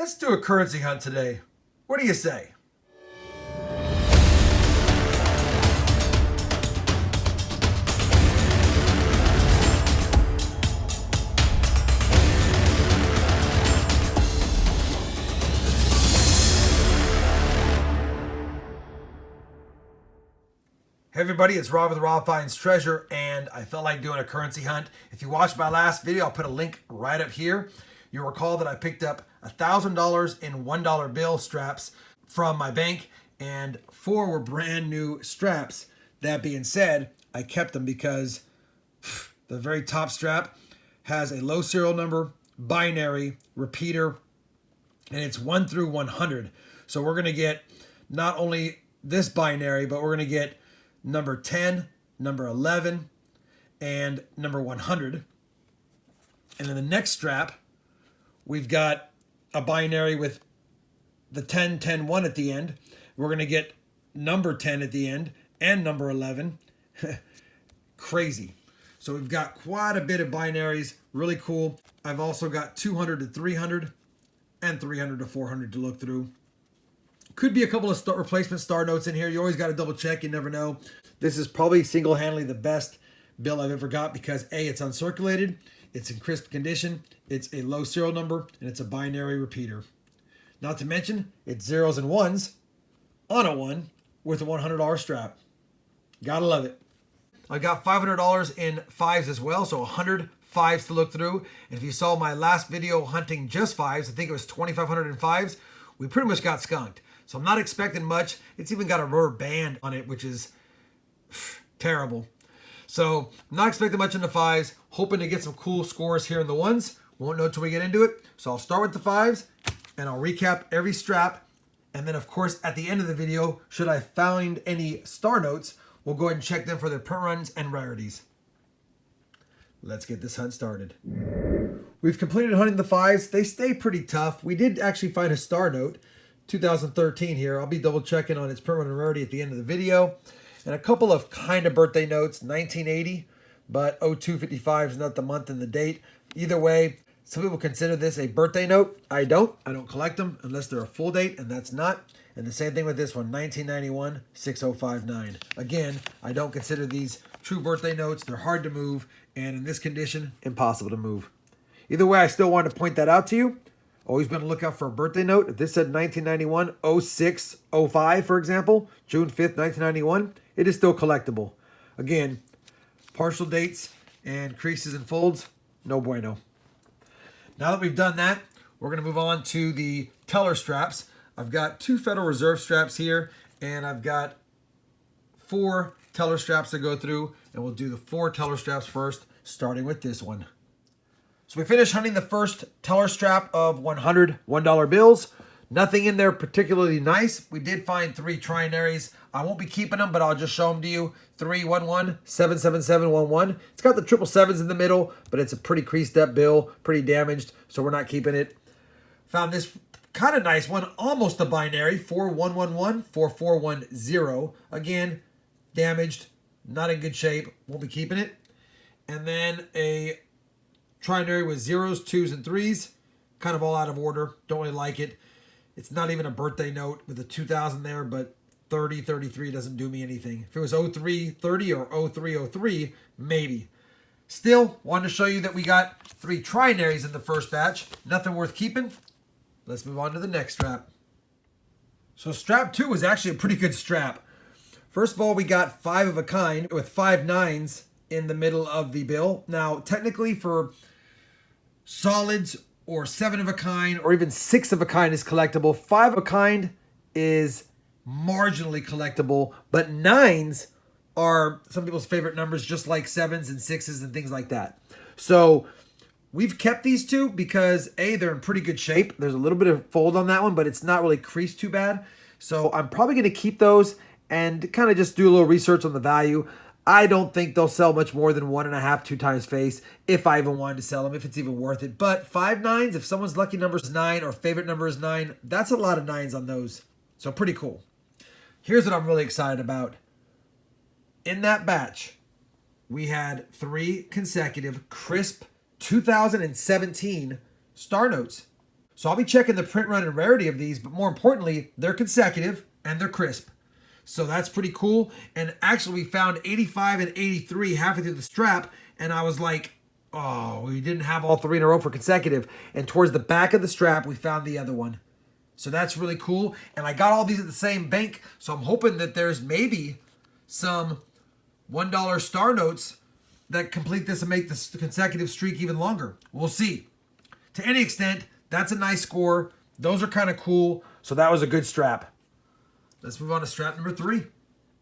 Let's do a currency hunt today. What do you say? Hey everybody, it's Rob with Rob Finds Treasure, and I felt like doing a currency hunt. If you watched my last video, I'll put a link right up here. You'll recall that I picked up $1,000 in $1 bill straps from my bank, and 4 were brand new straps. That being said, I kept them because the very top strap has a low serial number, binary, repeater, and it's 1 through 100. So we're going to get not only this binary, but we're going to get number 10, number 11, and number 100. And then the next strap, we've got a binary with the 10, 10, 1 at the end. We're going to get number 10 at the end and number 11. Crazy. So we've got quite a bit of binaries. Really cool. I've also got 200 to 300 and 300 to 400 to look through. Could be a couple of replacement star notes in here. You always got to double check. You never know. This is probably single-handedly the best bill I've ever got because A, it's uncirculated, it's in crisp condition, it's a low serial number, and it's a binary repeater. Not to mention, it's zeros and ones on a 1 with a $100 strap. Gotta love it. I got $500 in 5s as well, so 100 5s to look through. And if you saw my last video hunting just 5s, I think it was 2,500 in 5s, we pretty much got skunked. So I'm not expecting much. It's even got a rubber band on it, which is terrible. So I'm not expecting much in the 5s. Hoping to get some cool scores here in the 1s. Won't know till we get into it. So I'll start with the 5s, and I'll recap every strap. And then, of course, at the end of the video, should I find any star notes, we'll go ahead and check them for their print runs and rarities. Let's get this hunt started. We've completed hunting the 5s. They stay pretty tough. We did actually find a star note. 2013 here. I'll be double checking on its print and rarity at the end of the video. And a couple of kind of birthday notes, 1980, but 0255 is not the month and the date. Either way, some people consider this a birthday note. I don't collect them unless they're a full date, and that's not. And the same thing with this one, 1991, 6059. Again, I don't consider these true birthday notes. They're hard to move, and in this condition, impossible to move. Either way, I still want to point that out to you. Always been on the lookout for a birthday note. If this said 1991, 06, 05, for example, June 5th, 1991, it is still collectible. Again, partial dates and creases and folds, no bueno. Now that we've done that, we're going to move on to the teller straps. I've got 2 Federal Reserve straps here, and I've got 4 teller straps to go through, and we'll do the 4 teller straps first, starting with this one. So we finished hunting the first teller strap of 100 $1 bills. Nothing in there particularly nice. We did find 3 trinaries. I won't be keeping them, but I'll just show them to you. 311, 77711. It's got the 777s in the middle, but it's a pretty creased up bill, pretty damaged, so we're not keeping it. Found this kind of nice one, almost a binary, 4111, 4410. Again, damaged, not in good shape. Won't be keeping it. And then a trinary with 0s, 2s, and 3s. Kind of all out of order. Don't really like it. It's not even a birthday note with a 2000 there, but 30, 33 doesn't do me anything. If it was 03, 30 or 03, 03, maybe. Still, wanted to show you that we got 3 trinaries in the first batch. Nothing worth keeping. Let's move on to the next strap. So strap 2 was actually a pretty good strap. First of all, we got 5 of a kind with 5 9s in the middle of the bill. Now, technically for solids or 7 of a kind or even 6 of a kind is collectible. 5 of a kind is marginally collectible, but 9s are some people's favorite numbers, just like 7s and 6s and things like that. So we've kept these 2 because A, they're in pretty good shape. There's a little bit of fold on that one, but it's not really creased too bad. So I'm probably going to keep those and kind of just do a little research on the value. I don't think they'll sell much more than 1.5, 2 times face if I even wanted to sell them, if it's even worth it. But 5 9s, if someone's lucky number is 9 or favorite number is 9, that's a lot of 9s on those. So pretty cool. Here's what I'm really excited about. In that batch, we had 3 consecutive crisp 2017 star notes. So I'll be checking the print run and rarity of these, but more importantly, they're consecutive and they're crisp. So that's pretty cool. And actually, we found 85 and 83 halfway through the strap, and I was like, oh, we didn't have all three in a row for consecutive. And towards the back of the strap, we found the other one. So that's really cool. And I got all these at the same bank, so I'm hoping that there's maybe some $1 star notes that complete this and make this consecutive streak even longer. We'll see. To any extent, that's a nice score. Those are kind of cool. So that was a good strap. Let's move on to strap number 3.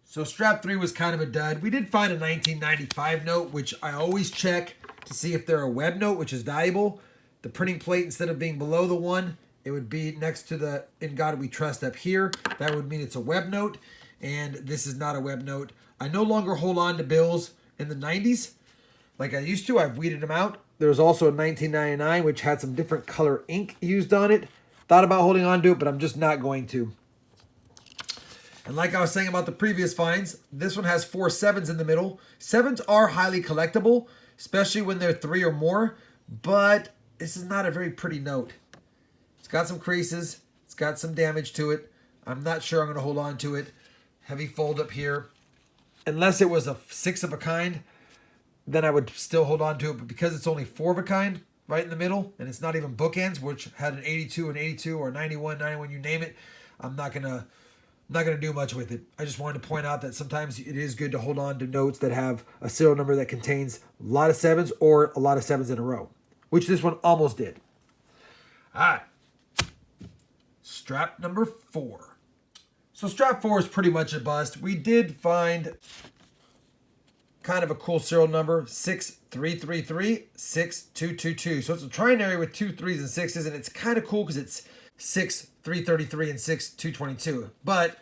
So strap 3 was kind of a dud. We did find a 1995 note, which I always check to see if they're a web note, which is valuable. The printing plate, instead of being below the one, it would be next to the "In God We Trust" up here. That would mean it's a web note, and this is not a web note. I no longer hold on to bills in the 90s like I used to. I've weeded them out. There was also a 1999, which had some different color ink used on it. Thought about holding on to it, but I'm just not going to. And like I was saying about the previous finds, this one has 4 7s in the middle. 7s are highly collectible, especially when they're 3 or more, but this is not a very pretty note. It's got some creases. It's got some damage to it. I'm not sure I'm going to hold on to it. Heavy fold up here. Unless it was a 6 of a kind, then I would still hold on to it. But because it's only 4 of a kind right in the middle, and it's not even bookends, which had an 82 and 82 or 91, 91, you name it, I'm not gonna do much with it. I just wanted to point out that sometimes it is good to hold on to notes that have a serial number that contains a lot of 7s or a lot of 7s in a row, which this one almost did. All right. Strap number 4. So strap 4 is pretty much a bust. We did find kind of a cool serial number, 6333 6222. So it's a trinary with 2 3s and 6s, and it's kind of cool because it's 6333 and 6222. But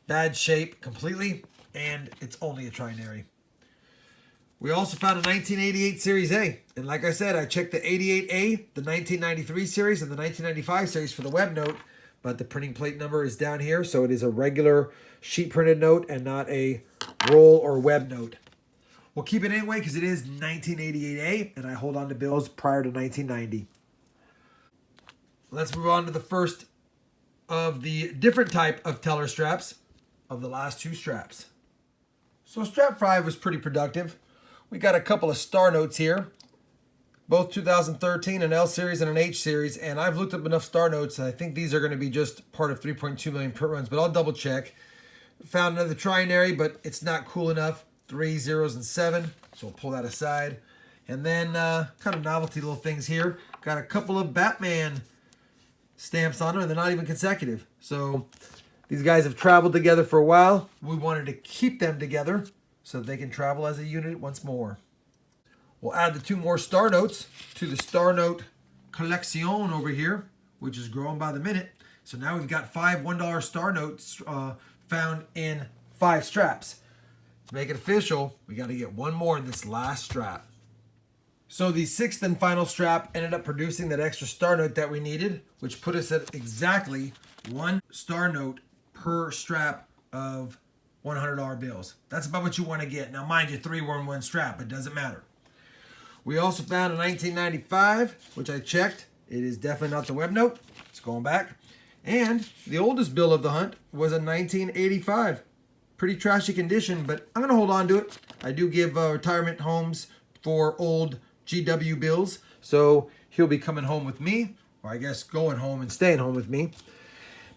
bad shape completely, and it's only a trinary. We also found a 1988 Series A. And like I said, I checked the 88A, the 1993 series, and the 1995 series for the web note. But the printing plate number is down here, so it is a regular sheet printed note and not a roll or web note. We'll keep it anyway because it is 1988A, and I hold on to bills prior to 1990. Let's move on to the first of the different type of teller straps of the last 2 straps. So strap 5 was pretty productive. We got a couple of star notes here, both 2013, an L series and an H series, and I've looked up enough star notes, and I think these are going to be just part of 3.2 million print runs, but I'll double check. Found another trinary, but it's not cool enough. 3 zeros and 7, so we'll pull that aside. And then kind of novelty little things here. Got a couple of Batman stamps on them, and they're not even consecutive. So these guys have traveled together for a while. We wanted to keep them together so that they can travel as a unit once more. We'll add the 2 more star notes to the star note collection over here, which is growing by the minute. So now we've got 5 $1 star notes found in 5 straps. To make it official, we got to get 1 more in this last strap. So the 6th and final strap ended up producing that extra star note that we needed, which put us at exactly 1 star note per strap of $100 bills. That's about what you want to get. Now, mind you, 3 were in 1 strap. It doesn't matter. We also found a 1995, which I checked. It is definitely not the web note. It's going back. And the oldest bill of the hunt was a 1985. Pretty trashy condition, but I'm going to hold on to it. I do give retirement homes for old GW bills, so he'll be coming home with me, or I guess going home and staying home with me.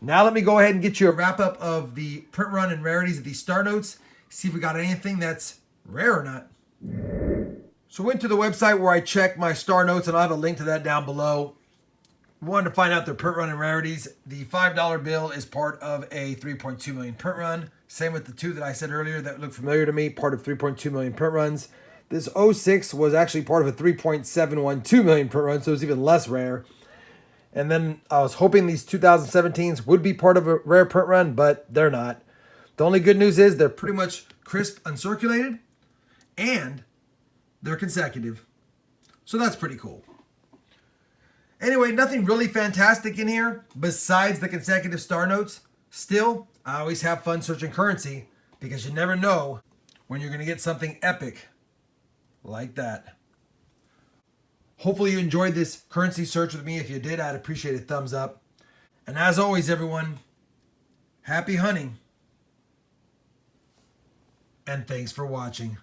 Now let me go ahead and get you a wrap-up of the print run and rarities of these star notes, see if we got anything that's rare or not. So I went to the website where I check my star notes, and I'll have a link to that down below. Wanted to find out their print run and rarities. The $5 bill is part of a 3.2 million print run. Same with the 2 that I said earlier that looked familiar to me, part of 3.2 million print runs. This 06 was actually part of a 3.712 million print run, so it's even less rare. And then I was hoping these 2017s would be part of a rare print run, but they're not. The only good news is they're pretty much crisp, uncirculated, and they're consecutive. So that's pretty cool. Anyway, nothing really fantastic in here besides the consecutive star notes. Still, I always have fun searching currency because you never know when you're going to get something epic like that. Hopefully you enjoyed this currency search with me. If you did, I'd appreciate a thumbs up. And as always, everyone, happy hunting. And thanks for watching.